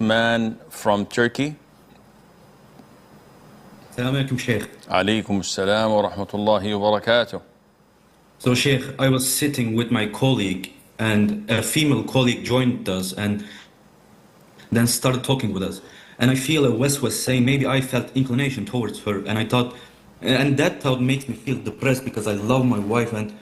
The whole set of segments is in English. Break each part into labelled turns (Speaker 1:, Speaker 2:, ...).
Speaker 1: Man from Turkey.
Speaker 2: Assalamu alaikum, Sheikh.
Speaker 1: Alaikum assalam wa rahmatullahi wa barakatuh.
Speaker 2: So, Sheikh, I was sitting with my colleague, and a female colleague joined us and then started talking with us. And I feel a waswas saying maybe I felt inclination towards her, and I thought, and that thought makes me feel depressed because I love my wife, and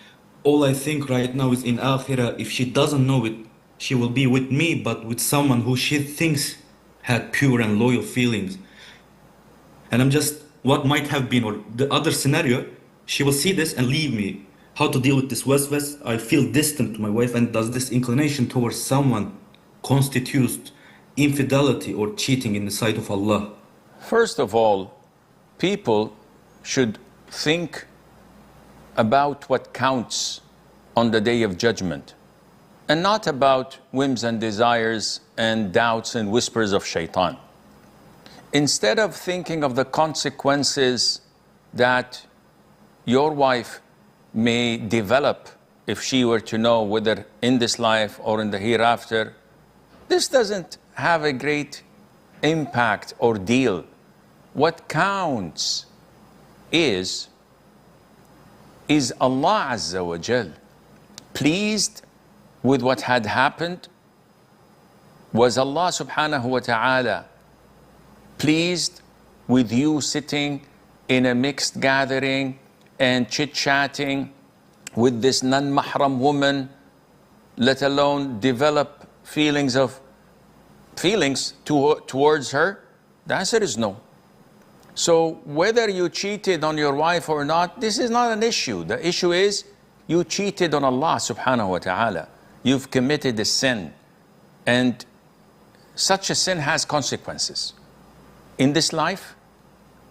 Speaker 2: all I think right now is in Akhirah, if she doesn't know it, she will be with me, but with someone who she thinks had pure and loyal feelings. And I'm just, what might have been, or the other scenario, she will see this and leave me. How to deal with this waswas? I feel distant to my wife, and does this inclination towards someone constitute infidelity or cheating in the sight of Allah?
Speaker 1: First of all, people should think about what counts on the day of judgment, and not about whims and desires and doubts and whispers of shaitan. Instead of thinking of the consequences that your wife may develop if she were to know, whether in this life or in the hereafter, this doesn't have a great impact or deal. What counts is Allah Azza wa Jal pleased with what had happened? Was Allah subhanahu wa ta'ala pleased with you sitting in a mixed gathering and chit-chatting with this non-mahram woman, let alone develop feelings towards her? The answer is no. So whether you cheated on your wife or not, this is not an issue. The issue is you cheated on Allah subhanahu wa ta'ala. You've committed a sin, and such a sin has consequences in this life,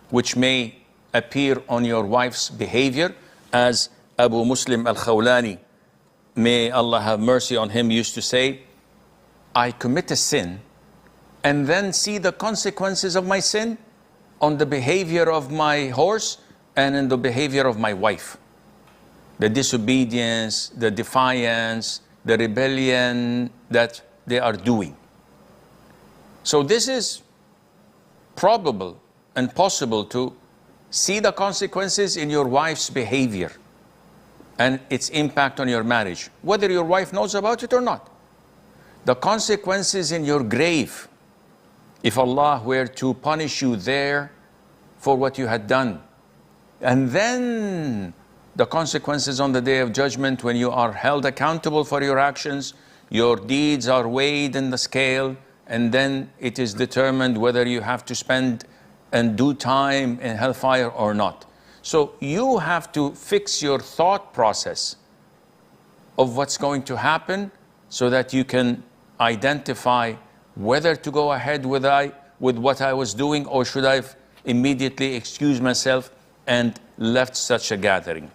Speaker 1: which may appear on your wife's behavior, as Abu Muslim al-Khawlani, may Allah have mercy on him, used to say, I commit a sin and then see the consequences of my sin on the behavior of my horse and in the behavior of my wife. The disobedience, the defiance, the rebellion that they are doing. So this is probable and possible to see the consequences in your wife's behavior and its impact on your marriage, whether your wife knows about it or not. The consequences in your grave, if Allah were to punish you there for what you had done. And then the consequences on the day of judgment, when you are held accountable for your actions, your deeds are weighed in the scale, and then it is determined whether you have to spend and do time in hellfire or not. So you have to fix your thought process of what's going to happen so that you can identify whether to go ahead with what I was doing, or should I immediately excuse myself and left such a gathering.